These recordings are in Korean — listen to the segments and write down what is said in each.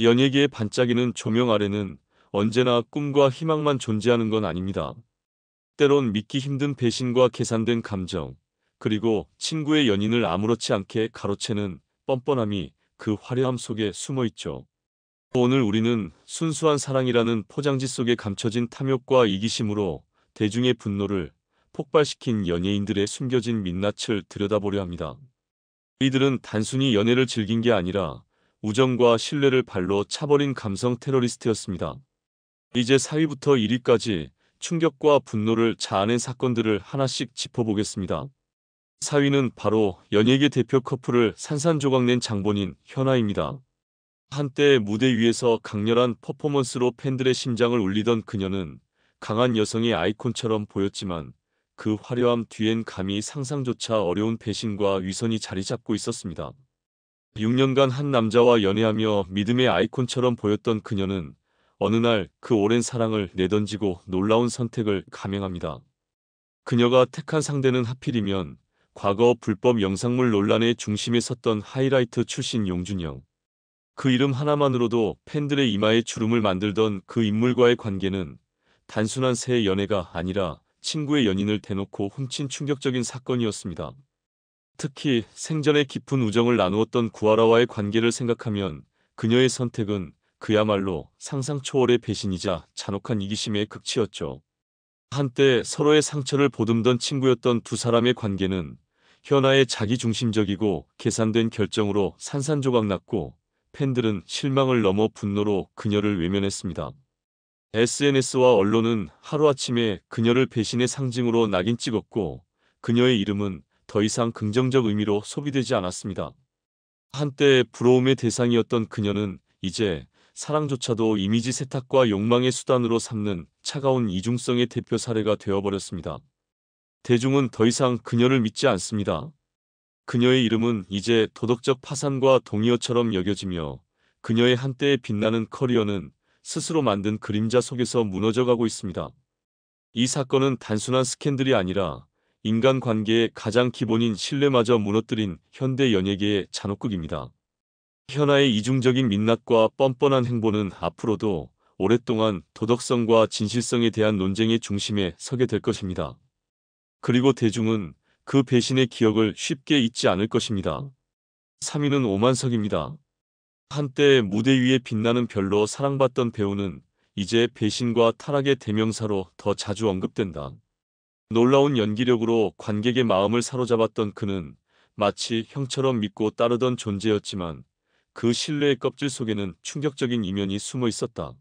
연예계의 반짝이는 조명 아래는 언제나 꿈과 희망만 존재하는 건 아닙니다. 때론 믿기 힘든 배신과 계산된 감정, 그리고 친구의 연인을 아무렇지 않게 가로채는 뻔뻔함이 그 화려함 속에 숨어 있죠. 오늘 우리는 순수한 사랑이라는 포장지 속에 감춰진 탐욕과 이기심으로 대중의 분노를 폭발시킨 연예인들의 숨겨진 민낯을 들여다보려 합니다. 이들은 단순히 연애를 즐긴 게 아니라 우정과 신뢰를 발로 차버린 감성 테러리스트였습니다. 이제 4위부터 1위까지 충격과 분노를 자아낸 사건들을 하나씩 짚어보겠습니다. 4위는 바로 연예계 대표 커플을 산산조각낸 장본인 현아입니다. 한때 무대 위에서 강렬한 퍼포먼스로 팬들의 심장을 울리던 그녀는 강한 여성의 아이콘처럼 보였지만 그 화려함 뒤엔 감히 상상조차 어려운 배신과 위선이 자리 잡고 있었습니다. 6년간 한 남자와 연애하며 믿음의 아이콘처럼 보였던 그녀는 어느 날 그 오랜 사랑을 내던지고 놀라운 선택을 감행합니다. 그녀가 택한 상대는 하필이면 과거 불법 영상물 논란의 중심에 섰던 하이라이트 출신 용준영. 그 이름 하나만으로도 팬들의 이마에 주름을 만들던 그 인물과의 관계는 단순한 새 연애가 아니라 친구의 연인을 대놓고 훔친 충격적인 사건이었습니다. 특히 생전에 깊은 우정을 나누었던 구하라와의 관계를 생각하면 그녀의 선택은 그야말로 상상 초월의 배신이자 잔혹한 이기심의 극치였죠. 한때 서로의 상처를 보듬던 친구였던 두 사람의 관계는 현아의 자기중심적이고 계산된 결정으로 산산조각 났고 팬들은 실망을 넘어 분노로 그녀를 외면했습니다. SNS와 언론은 하루아침에 그녀를 배신의 상징으로 낙인 찍었고 그녀의 이름은 더 이상 긍정적 의미로 소비되지 않았습니다. 한때 부러움의 대상이었던 그녀는 이제 사랑조차도 이미지 세탁과 욕망의 수단으로 삼는 차가운 이중성의 대표 사례가 되어버렸습니다. 대중은 더 이상 그녀를 믿지 않습니다. 그녀의 이름은 이제 도덕적 파산과 동의어처럼 여겨지며 그녀의 한때의 빛나는 커리어는 스스로 만든 그림자 속에서 무너져가고 있습니다. 이 사건은 단순한 스캔들이 아니라 인간관계의 가장 기본인 신뢰마저 무너뜨린 현대 연예계의 잔혹극입니다. 현아의 이중적인 민낯과 뻔뻔한 행보는 앞으로도 오랫동안 도덕성과 진실성에 대한 논쟁의 중심에 서게 될 것입니다. 그리고 대중은 그 배신의 기억을 쉽게 잊지 않을 것입니다. 3위는 오만석입니다. 한때 무대 위에 빛나는 별로 사랑받던 배우는 이제 배신과 타락의 대명사로 더 자주 언급된다. 놀라운 연기력으로 관객의 마음을 사로잡았던 그는 마치 형처럼 믿고 따르던 존재였지만 그 신뢰의 껍질 속에는 충격적인 이면이 숨어 있었다.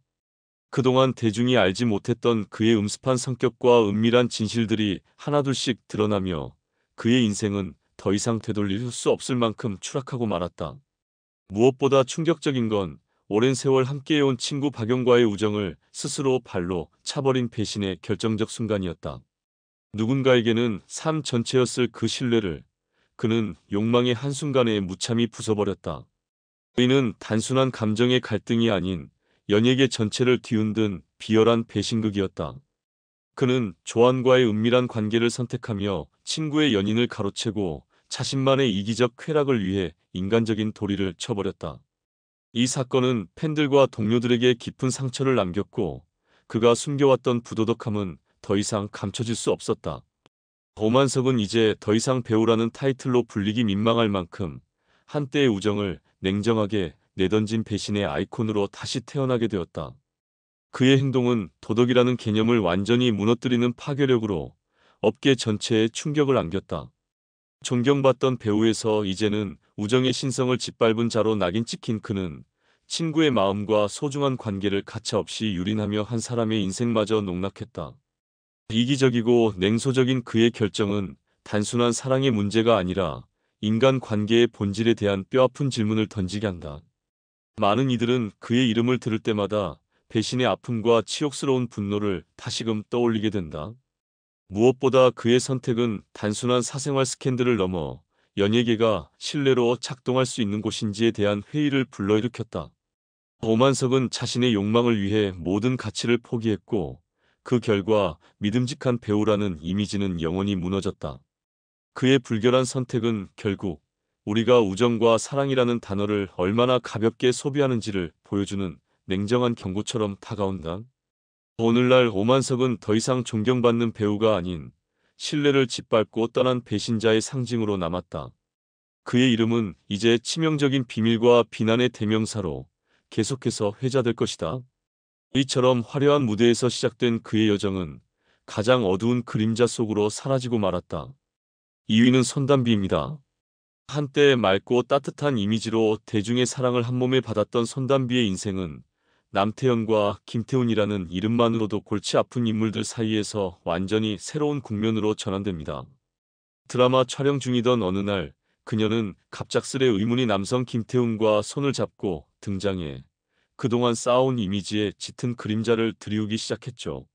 그동안 대중이 알지 못했던 그의 음습한 성격과 은밀한 진실들이 하나둘씩 드러나며 그의 인생은 더 이상 되돌릴 수 없을 만큼 추락하고 말았다. 무엇보다 충격적인 건 오랜 세월 함께해온 친구 박영과의 우정을 스스로 발로 차버린 배신의 결정적 순간이었다. 누군가에게는 삶 전체였을 그 신뢰를 그는 욕망의 한순간에 무참히 부숴버렸다. 이는 단순한 감정의 갈등이 아닌 연예계 전체를 뒤흔든 비열한 배신극이었다. 그는 조안과의 은밀한 관계를 선택하며 친구의 연인을 가로채고 자신만의 이기적 쾌락을 위해 인간적인 도리를 쳐버렸다. 이 사건은 팬들과 동료들에게 깊은 상처를 남겼고 그가 숨겨왔던 부도덕함은 더 이상 감춰질 수 없었다. 오만석은 이제 더 이상 배우라는 타이틀로 불리기 민망할 만큼 한때의 우정을 냉정하게 내던진 배신의 아이콘으로 다시 태어나게 되었다. 그의 행동은 도덕이라는 개념을 완전히 무너뜨리는 파괴력으로 업계 전체에 충격을 안겼다. 존경받던 배우에서 이제는 우정의 신성을 짓밟은 자로 낙인 찍힌 그는 친구의 마음과 소중한 관계를 가차없이 유린하며 한 사람의 인생마저 농락했다. 이기적이고 냉소적인 그의 결정은 단순한 사랑의 문제가 아니라 인간 관계의 본질에 대한 뼈아픈 질문을 던지게 한다. 많은 이들은 그의 이름을 들을 때마다 배신의 아픔과 치욕스러운 분노를 다시금 떠올리게 된다. 무엇보다 그의 선택은 단순한 사생활 스캔들을 넘어 연예계가 신뢰로 작동할 수 있는 곳인지에 대한 회의를 불러일으켰다. 오만석은 자신의 욕망을 위해 모든 가치를 포기했고 그 결과 믿음직한 배우라는 이미지는 영원히 무너졌다. 그의 불결한 선택은 결국 우리가 우정과 사랑이라는 단어를 얼마나 가볍게 소비하는지를 보여주는 냉정한 경고처럼 다가온다. 오늘날 오만석은 더 이상 존경받는 배우가 아닌 신뢰를 짓밟고 떠난 배신자의 상징으로 남았다. 그의 이름은 이제 치명적인 비밀과 비난의 대명사로 계속해서 회자될 것이다. 이처럼 화려한 무대에서 시작된 그의 여정은 가장 어두운 그림자 속으로 사라지고 말았다. 2위는 손담비입니다. 한때 맑고 따뜻한 이미지로 대중의 사랑을 한몸에 받았던 손담비의 인생은 남태현과 김태훈이라는 이름만으로도 골치 아픈 인물들 사이에서 완전히 새로운 국면으로 전환됩니다. 드라마 촬영 중이던 어느 날 그녀는 갑작스레 의문의 남성 김태훈과 손을 잡고 등장해 그동안 쌓아온 이미지에 짙은 그림자를 드리우기 시작했죠.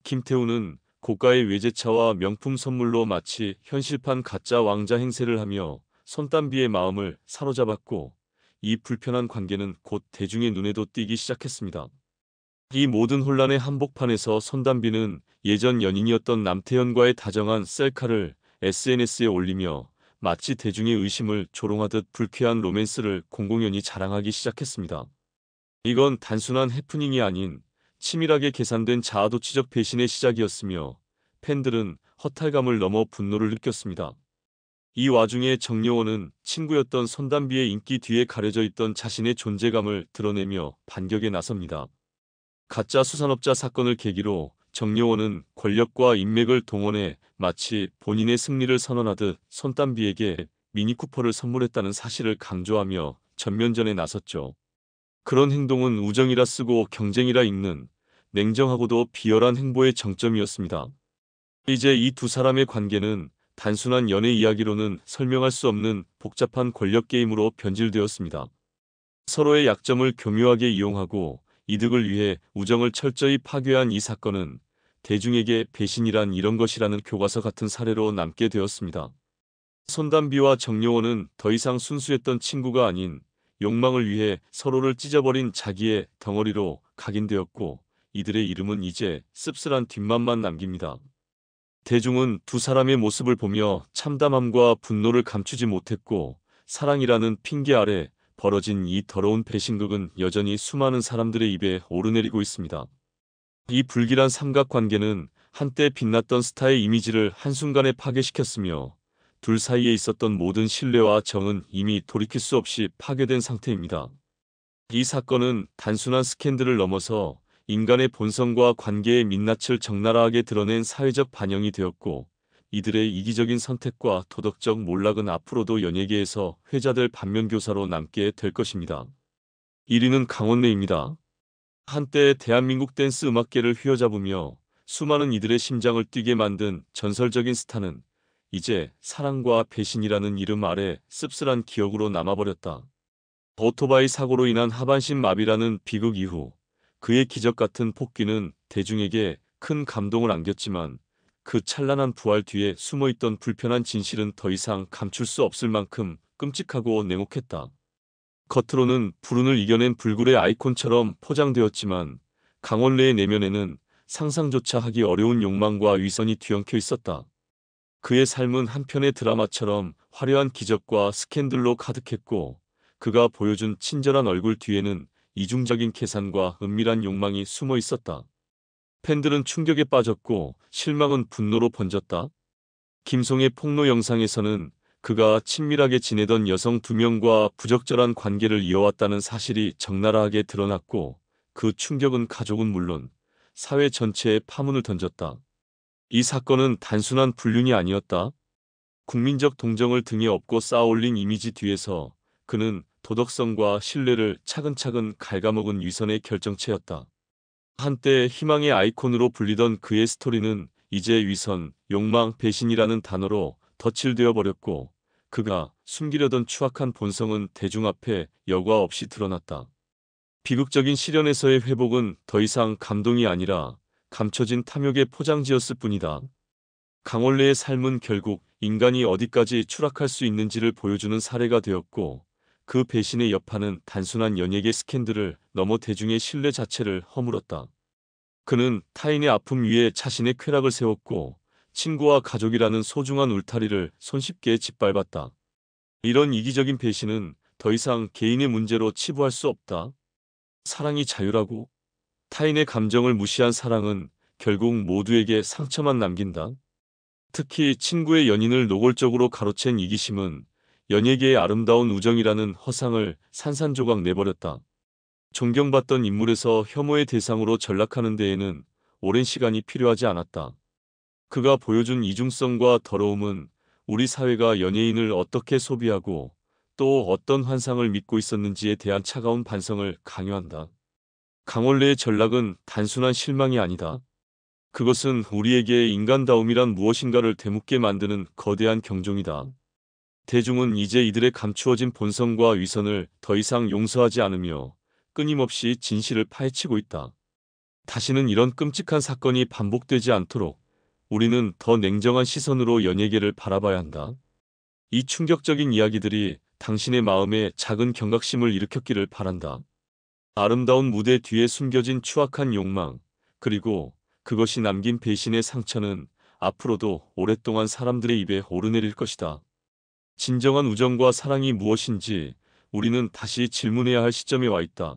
김태훈은 고가의 외제차와 명품 선물로 마치 현실판 가짜 왕자 행세를 하며 손담비의 마음을 사로잡았고 이 불편한 관계는 곧 대중의 눈에도 띄기 시작했습니다. 이 모든 혼란의 한복판에서 손담비는 예전 연인이었던 남태현과의 다정한 셀카를 SNS에 올리며 마치 대중의 의심을 조롱하듯 불쾌한 로맨스를 공공연히 자랑하기 시작했습니다. 이건 단순한 해프닝이 아닌 치밀하게 계산된 자아도취적 배신의 시작이었으며 팬들은 허탈감을 넘어 분노를 느꼈습니다. 이 와중에 정여원은 친구였던 손담비의 인기 뒤에 가려져 있던 자신의 존재감을 드러내며 반격에 나섭니다. 가짜 수산업자 사건을 계기로 정여원은 권력과 인맥을 동원해 마치 본인의 승리를 선언하듯 손담비에게 미니쿠퍼를 선물했다는 사실을 강조하며 전면전에 나섰죠. 그런 행동은 우정이라 쓰고 경쟁이라 읽는 냉정하고도 비열한 행보의 정점이었습니다. 이제 이 두 사람의 관계는 단순한 연애 이야기로는 설명할 수 없는 복잡한 권력 게임으로 변질되었습니다. 서로의 약점을 교묘하게 이용하고 이득을 위해 우정을 철저히 파괴한 이 사건은 대중에게 배신이란 이런 것이라는 교과서 같은 사례로 남게 되었습니다. 손담비와 정여원은 더 이상 순수했던 친구가 아닌 욕망을 위해 서로를 찢어버린 자기의 덩어리로 각인되었고 이들의 이름은 이제 씁쓸한 뒷맛만 남깁니다. 대중은 두 사람의 모습을 보며 참담함과 분노를 감추지 못했고 사랑이라는 핑계 아래 벌어진 이 더러운 배신극은 여전히 수많은 사람들의 입에 오르내리고 있습니다. 이 불길한 삼각관계는 한때 빛났던 스타의 이미지를 한순간에 파괴시켰으며 둘 사이에 있었던 모든 신뢰와 정은 이미 돌이킬 수 없이 파괴된 상태입니다. 이 사건은 단순한 스캔들을 넘어서 인간의 본성과 관계의 민낯을 적나라하게 드러낸 사회적 반영이 되었고 이들의 이기적인 선택과 도덕적 몰락은 앞으로도 연예계에서 회자될 반면교사로 남게 될 것입니다. 1위는 강원래입니다. 한때 대한민국 댄스 음악계를 휘어잡으며 수많은 이들의 심장을 뛰게 만든 전설적인 스타는 이제 사랑과 배신이라는 이름 아래 씁쓸한 기억으로 남아버렸다. 오토바이 사고로 인한 하반신 마비라는 비극 이후 그의 기적 같은 복귀는 대중에게 큰 감동을 안겼지만 그 찬란한 부활 뒤에 숨어있던 불편한 진실은 더 이상 감출 수 없을 만큼 끔찍하고 냉혹했다. 겉으로는 불운을 이겨낸 불굴의 아이콘처럼 포장되었지만 강원래의 내면에는 상상조차 하기 어려운 욕망과 위선이 뒤엉켜 있었다. 그의 삶은 한편의 드라마처럼 화려한 기적과 스캔들로 가득했고 그가 보여준 친절한 얼굴 뒤에는 이중적인 계산과 은밀한 욕망이 숨어 있었다. 팬들은 충격에 빠졌고 실망은 분노로 번졌다. 김송의 폭로 영상에서는 그가 친밀하게 지내던 여성 2명과 부적절한 관계를 이어왔다는 사실이 적나라하게 드러났고 그 충격은 가족은 물론 사회 전체에 파문을 던졌다. 이 사건은 단순한 불륜이 아니었다. 국민적 동정을 등에 업고 쌓아올린 이미지 뒤에서 그는 도덕성과 신뢰를 차근차근 갉아먹은 위선의 결정체였다. 한때 희망의 아이콘으로 불리던 그의 스토리는 이제 위선, 욕망, 배신이라는 단어로 덧칠되어 버렸고 그가 숨기려던 추악한 본성은 대중 앞에 여과 없이 드러났다. 비극적인 시련에서의 회복은 더 이상 감동이 아니라 감춰진 탐욕의 포장지였을 뿐이다. 강원래의 삶은 결국 인간이 어디까지 추락할 수 있는지를 보여주는 사례가 되었고 그 배신의 여파는 단순한 연예계 스캔들을 넘어 대중의 신뢰 자체를 허물었다. 그는 타인의 아픔 위에 자신의 쾌락을 세웠고 친구와 가족이라는 소중한 울타리를 손쉽게 짓밟았다. 이런 이기적인 배신은 더 이상 개인의 문제로 치부할 수 없다. 사랑이 자유라고? 타인의 감정을 무시한 사랑은 결국 모두에게 상처만 남긴다. 특히 친구의 연인을 노골적으로 가로챈 이기심은 연예계의 아름다운 우정이라는 허상을 산산조각 내버렸다. 존경받던 인물에서 혐오의 대상으로 전락하는 데에는 오랜 시간이 필요하지 않았다. 그가 보여준 이중성과 더러움은 우리 사회가 연예인을 어떻게 소비하고 또 어떤 환상을 믿고 있었는지에 대한 차가운 반성을 강요한다. 강원래의 전락은 단순한 실망이 아니다. 그것은 우리에게 인간다움이란 무엇인가를 되묻게 만드는 거대한 경종이다. 대중은 이제 이들의 감추어진 본성과 위선을 더 이상 용서하지 않으며 끊임없이 진실을 파헤치고 있다. 다시는 이런 끔찍한 사건이 반복되지 않도록 우리는 더 냉정한 시선으로 연예계를 바라봐야 한다. 이 충격적인 이야기들이 당신의 마음에 작은 경각심을 일으켰기를 바란다. 아름다운 무대 뒤에 숨겨진 추악한 욕망, 그리고 그것이 남긴 배신의 상처는 앞으로도 오랫동안 사람들의 입에 오르내릴 것이다. 진정한 우정과 사랑이 무엇인지 우리는 다시 질문해야 할 시점에 와 있다.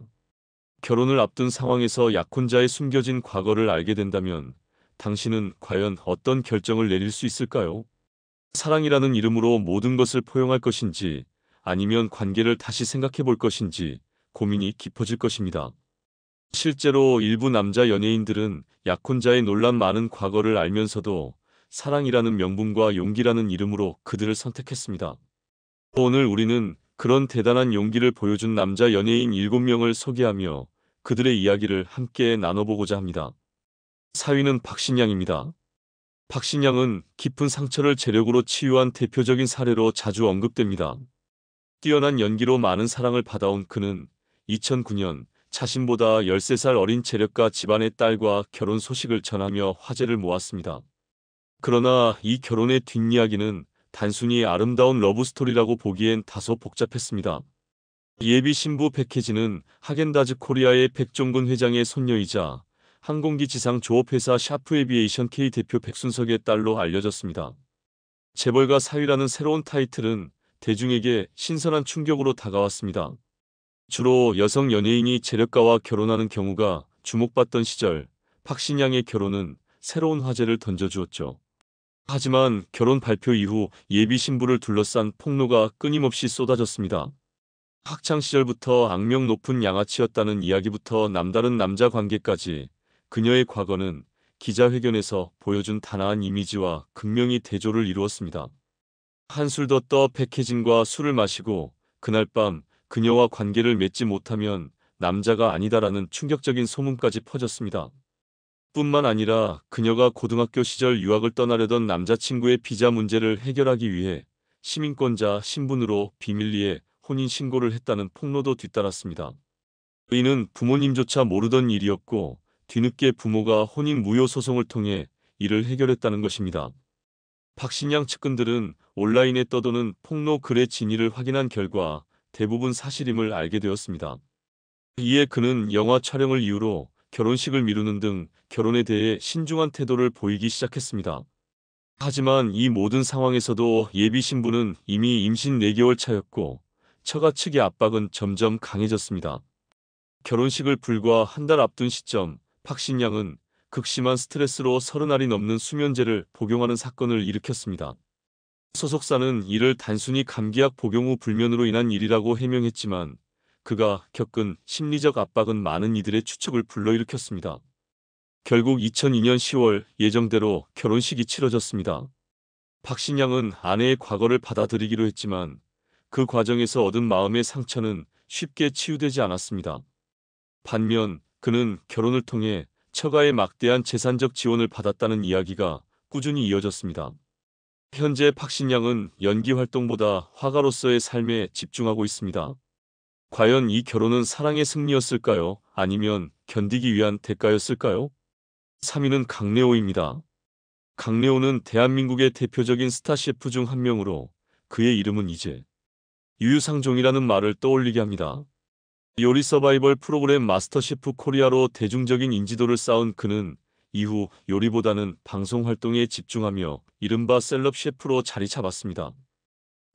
결혼을 앞둔 상황에서 약혼자의 숨겨진 과거를 알게 된다면 당신은 과연 어떤 결정을 내릴 수 있을까요? 사랑이라는 이름으로 모든 것을 포용할 것인지 아니면 관계를 다시 생각해 볼 것인지 고민이 깊어질 것입니다. 실제로 일부 남자 연예인들은 약혼자의 논란 많은 과거를 알면서도 사랑이라는 명분과 용기라는 이름으로 그들을 선택했습니다. 오늘 우리는 그런 대단한 용기를 보여준 남자 연예인 7명을 소개하며 그들의 이야기를 함께 나눠보고자 합니다. 4위는 박신양입니다. 박신양은 깊은 상처를 재력으로 치유한 대표적인 사례로 자주 언급됩니다. 뛰어난 연기로 많은 사랑을 받아온 그는 2009년 자신보다 13살 어린 재력가 집안의 딸과 결혼 소식을 전하며 화제를 모았습니다. 그러나 이 결혼의 뒷이야기는 단순히 아름다운 러브스토리라고 보기엔 다소 복잡했습니다. 예비 신부 백혜진은 하겐다즈 코리아의 백종근 회장의 손녀이자 항공기 지상 조업회사 샤프에비에이션 K 대표 백순석의 딸로 알려졌습니다. 재벌가 사위라는 새로운 타이틀은 대중에게 신선한 충격으로 다가왔습니다. 주로 여성 연예인이 재력가와 결혼하는 경우가 주목받던 시절, 박신양의 결혼은 새로운 화제를 던져주었죠. 하지만 결혼 발표 이후 예비 신부를 둘러싼 폭로가 끊임없이 쏟아졌습니다. 학창시절부터 악명 높은 양아치였다는 이야기부터 남다른 남자 관계까지 그녀의 과거는 기자회견에서 보여준 단아한 이미지와 극명히 대조를 이루었습니다. 한술 더 떠 백혜진과 술을 마시고 그날 밤 그녀와 관계를 맺지 못하면 남자가 아니다라는 충격적인 소문까지 퍼졌습니다. 뿐만 아니라 그녀가 고등학교 시절 유학을 떠나려던 남자친구의 비자 문제를 해결하기 위해 시민권자 신분으로 비밀리에 혼인신고를 했다는 폭로도 뒤따랐습니다. 이는 부모님조차 모르던 일이었고 뒤늦게 부모가 혼인 무효 소송을 통해 이를 해결했다는 것입니다. 박신양 측근들은 온라인에 떠도는 폭로 글의 진위를 확인한 결과 대부분 사실임을 알게 되었습니다. 이에 그는 영화 촬영을 이유로 결혼식을 미루는 등 결혼에 대해 신중한 태도를 보이기 시작했습니다. 하지만 이 모든 상황에서도 예비 신부는 이미 임신 4개월 차였고 처가 측의 압박은 점점 강해졌습니다. 결혼식을 불과 한 달 앞둔 시점, 박신양은 극심한 스트레스로 30알이 넘는 수면제를 복용하는 사건을 일으켰습니다. 소속사는 이를 단순히 감기약 복용 후 불면으로 인한 일이라고 해명했지만 그가 겪은 심리적 압박은 많은 이들의 추측을 불러일으켰습니다. 결국 2002년 10월 예정대로 결혼식이 치러졌습니다. 박신양은 아내의 과거를 받아들이기로 했지만 그 과정에서 얻은 마음의 상처는 쉽게 치유되지 않았습니다. 반면 그는 결혼을 통해 처가의 막대한 재산적 지원을 받았다는 이야기가 꾸준히 이어졌습니다. 현재 박신양은 연기 활동보다 화가로서의 삶에 집중하고 있습니다. 과연 이 결혼은 사랑의 승리였을까요? 아니면 견디기 위한 대가였을까요? 3위는 강래호입니다. 강래호는 대한민국의 대표적인 스타 셰프 중 한 명으로 그의 이름은 이제 유유상종이라는 말을 떠올리게 합니다. 요리 서바이벌 프로그램 마스터 셰프 코리아로 대중적인 인지도를 쌓은 그는 이후 요리보다는 방송 활동에 집중하며 이른바 셀럽 셰프로 자리 잡았습니다.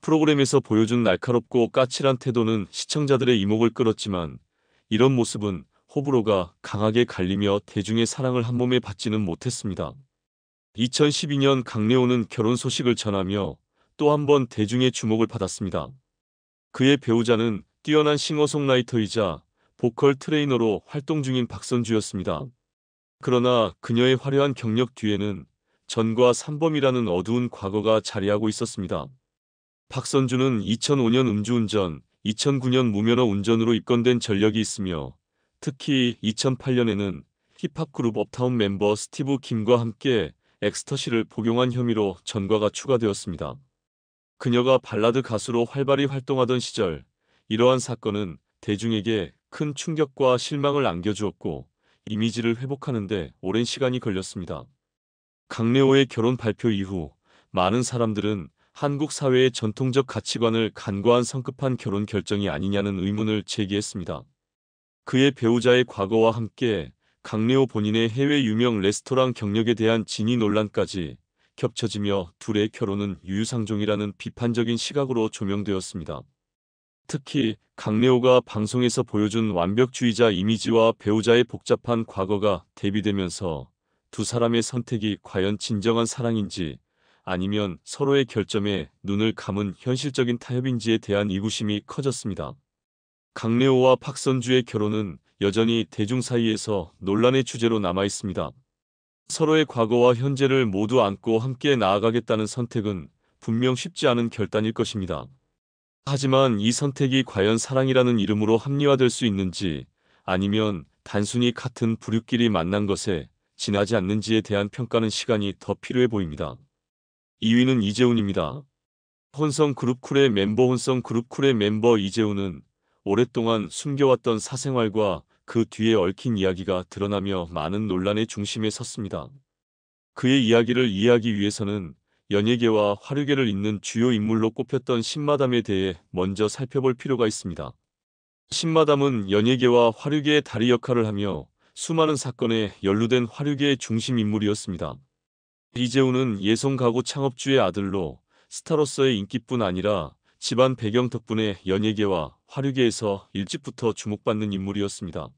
프로그램에서 보여준 날카롭고 까칠한 태도는 시청자들의 이목을 끌었지만 이런 모습은 호불호가 강하게 갈리며 대중의 사랑을 한몸에 받지는 못했습니다. 2012년 강래호는 결혼 소식을 전하며 또 한 번 대중의 주목을 받았습니다. 그의 배우자는 뛰어난 싱어송라이터이자 보컬 트레이너로 활동 중인 박선주였습니다. 그러나 그녀의 화려한 경력 뒤에는 전과 산범이라는 어두운 과거가 자리하고 있었습니다. 박선주는 2005년 음주운전, 2009년 무면허 운전으로 입건된 전력이 있으며 특히 2008년에는 힙합 그룹 업타운 멤버 스티브 김과 함께 엑스터시를 복용한 혐의로 전과가 추가되었습니다. 그녀가 발라드 가수로 활발히 활동하던 시절 이러한 사건은 대중에게 큰 충격과 실망을 안겨주었고 이미지를 회복하는 데 오랜 시간이 걸렸습니다. 강래호의 결혼 발표 이후 많은 사람들은 한국 사회의 전통적 가치관을 간과한 성급한 결혼 결정이 아니냐는 의문을 제기했습니다. 그의 배우자의 과거와 함께 강래호 본인의 해외 유명 레스토랑 경력에 대한 진위 논란까지 겹쳐지며 둘의 결혼은 유유상종이라는 비판적인 시각으로 조명되었습니다. 특히 강래호가 방송에서 보여준 완벽주의자 이미지와 배우자의 복잡한 과거가 대비되면서 두 사람의 선택이 과연 진정한 사랑인지 아니면 서로의 결점에 눈을 감은 현실적인 타협인지에 대한 의구심이 커졌습니다. 강래호와 박선주의 결혼은 여전히 대중 사이에서 논란의 주제로 남아 있습니다. 서로의 과거와 현재를 모두 안고 함께 나아가겠다는 선택은 분명 쉽지 않은 결단일 것입니다. 하지만 이 선택이 과연 사랑이라는 이름으로 합리화될 수 있는지 아니면 단순히 같은 부류끼리 만난 것에 지나지 않는지에 대한 평가는 시간이 더 필요해 보입니다. 2위는 이재훈입니다. 혼성그룹 쿨의 멤버 이재훈은 오랫동안 숨겨왔던 사생활과 그 뒤에 얽힌 이야기가 드러나며 많은 논란의 중심에 섰습니다. 그의 이야기를 이해하기 위해서는 연예계와 화류계를 잇는 주요 인물로 꼽혔던 신마담에 대해 먼저 살펴볼 필요가 있습니다. 신마담은 연예계와 화류계의 다리 역할을 하며 수많은 사건에 연루된 화류계의 중심 인물이었습니다. 이재훈은 예성 가구 창업주의 아들로 스타로서의 인기뿐 아니라 집안 배경 덕분에 연예계와 화류계에서 일찍부터 주목받는 인물이었습니다.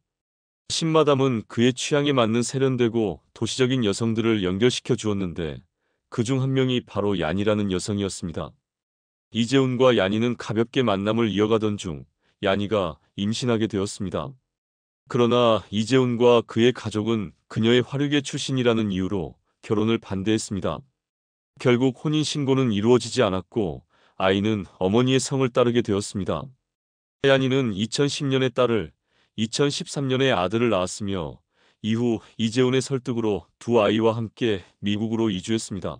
신마담은 그의 취향에 맞는 세련되고 도시적인 여성들을 연결시켜 주었는데 그중 한 명이 바로 얀이라는 여성이었습니다. 이재훈과 얀이는 가볍게 만남을 이어가던 중 얀이가 임신하게 되었습니다. 그러나 이재훈과 그의 가족은 그녀의 화류계 출신이라는 이유로 결혼을 반대했습니다. 결국 혼인신고는 이루어지지 않았고 아이는 어머니의 성을 따르게 되었습니다. 얀이는 2010년에 딸을, 2013년에 아들을 낳았으며 이후 이재훈의 설득으로 두 아이와 함께 미국으로 이주했습니다.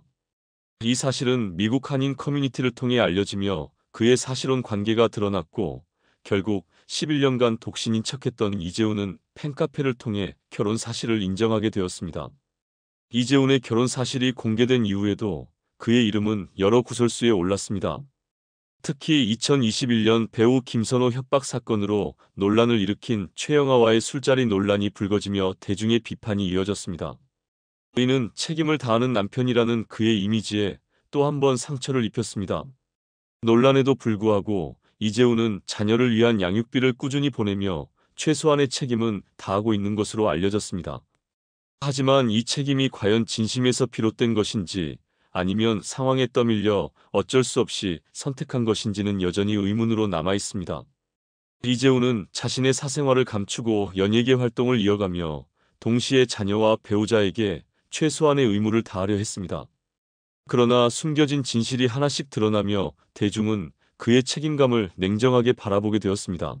이 사실은 미국 한인 커뮤니티를 통해 알려지며 그의 사실혼 관계가 드러났고 결국 11년간 독신인 척했던 이재훈은 팬카페를 통해 결혼 사실을 인정하게 되었습니다. 이재훈의 결혼 사실이 공개된 이후에도 그의 이름은 여러 구설수에 올랐습니다. 특히 2021년 배우 김선호 협박 사건으로 논란을 일으킨 최영하와의 술자리 논란이 불거지며 대중의 비판이 이어졌습니다. 그는 책임을 다하는 남편이라는 그의 이미지에 또 한 번 상처를 입혔습니다. 논란에도 불구하고 이재훈은 자녀를 위한 양육비를 꾸준히 보내며 최소한의 책임은 다하고 있는 것으로 알려졌습니다. 하지만 이 책임이 과연 진심에서 비롯된 것인지 아니면 상황에 떠밀려 어쩔 수 없이 선택한 것인지는 여전히 의문으로 남아 있습니다. 이재훈은 자신의 사생활을 감추고 연예계 활동을 이어가며 동시에 자녀와 배우자에게 최소한의 의무를 다하려 했습니다. 그러나 숨겨진 진실이 하나씩 드러나며 대중은 그의 책임감을 냉정하게 바라보게 되었습니다.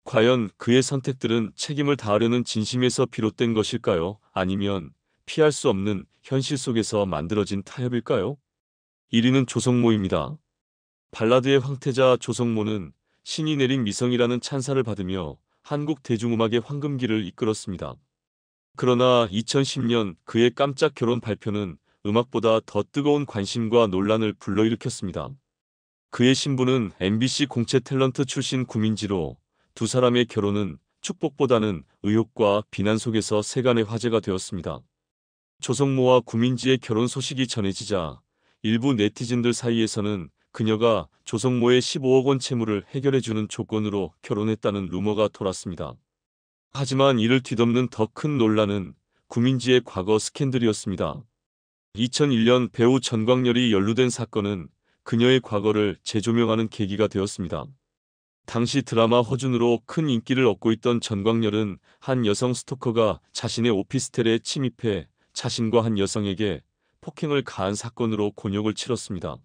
과연 그의 선택들은 책임을 다하려는 진심에서 비롯된 것일까요? 아니면 피할 수 없는 현실 속에서 만들어진 타협일까요? 1위는 조성모입니다. 발라드의 황태자 조성모는 신이 내린 미성이라는 찬사를 받으며 한국 대중음악의 황금기를 이끌었습니다. 그러나 2010년 그의 깜짝 결혼 발표는 음악보다 더 뜨거운 관심과 논란을 불러일으켰습니다. 그의 신부는 MBC 공채 탤런트 출신 구민지로 두 사람의 결혼은 축복보다는 의혹과 비난 속에서 세간의 화제가 되었습니다. 조성모와 구민지의 결혼 소식이 전해지자 일부 네티즌들 사이에서는 그녀가 조성모의 15억 원 채무를 해결해주는 조건으로 결혼했다는 루머가 돌았습니다. 하지만 이를 뒤덮는 더 큰 논란은 구민지의 과거 스캔들이었습니다. 2001년 배우 전광열이 연루된 사건은 그녀의 과거를 재조명하는 계기가 되었습니다. 당시 드라마 허준으로 큰 인기를 얻고 있던 전광열은 한 여성 스토커가 자신의 오피스텔에 침입해 자신과 한 여성에게 폭행을 가한 사건으로 곤욕을 치렀습니다.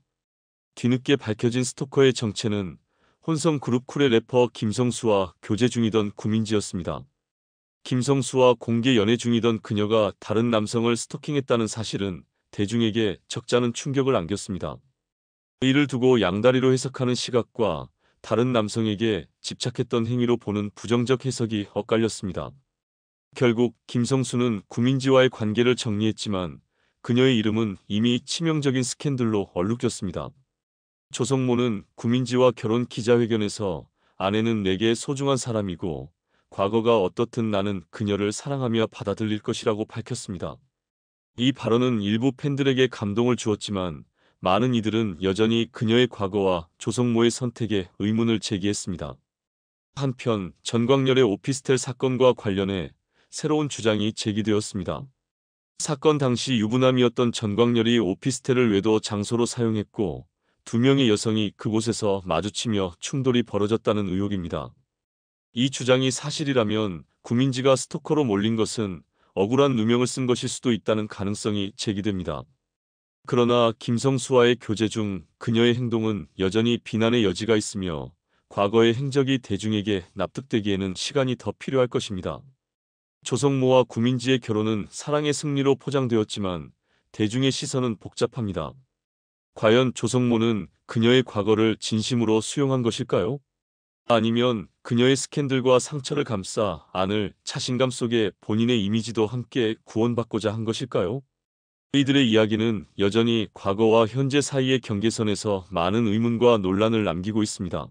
뒤늦게 밝혀진 스토커의 정체는 혼성 그룹 쿨의 래퍼 김성수와 교제 중이던 구민지였습니다. 김성수와 공개 연애 중이던 그녀가 다른 남성을 스토킹했다는 사실은 대중에게 적잖은 충격을 안겼습니다. 이를 두고 양다리로 해석하는 시각과 다른 남성에게 집착했던 행위로 보는 부정적 해석이 엇갈렸습니다. 결국 김성수는 구민지와의 관계를 정리했지만 그녀의 이름은 이미 치명적인 스캔들로 얼룩졌습니다. 조성모는 구민지와 결혼 기자회견에서 아내는 내게 소중한 사람이고 과거가 어떻든 나는 그녀를 사랑하며 받아들일 것이라고 밝혔습니다. 이 발언은 일부 팬들에게 감동을 주었지만 많은 이들은 여전히 그녀의 과거와 조성모의 선택에 의문을 제기했습니다. 한편 전광열의 오피스텔 사건과 관련해 새로운 주장이 제기되었습니다. 사건 당시 유부남이었던 전광열이 오피스텔을 외도 장소로 사용했고 2명의 여성이 그곳에서 마주치며 충돌이 벌어졌다는 의혹입니다. 이 주장이 사실이라면 구민지가 스토커로 몰린 것은 억울한 누명을 쓴 것일 수도 있다는 가능성이 제기됩니다. 그러나 김성수와의 교제 중 그녀의 행동은 여전히 비난의 여지가 있으며 과거의 행적이 대중에게 납득되기에는 시간이 더 필요할 것입니다. 조성모와 구민지의 결혼은 사랑의 승리로 포장되었지만 대중의 시선은 복잡합니다. 과연 조성모는 그녀의 과거를 진심으로 수용한 것일까요? 아니면 그녀의 스캔들과 상처를 감싸 안을 자신감 속에 본인의 이미지도 함께 구원받고자 한 것일까요? 이들의 이야기는 여전히 과거와 현재 사이의 경계선에서 많은 의문과 논란을 남기고 있습니다.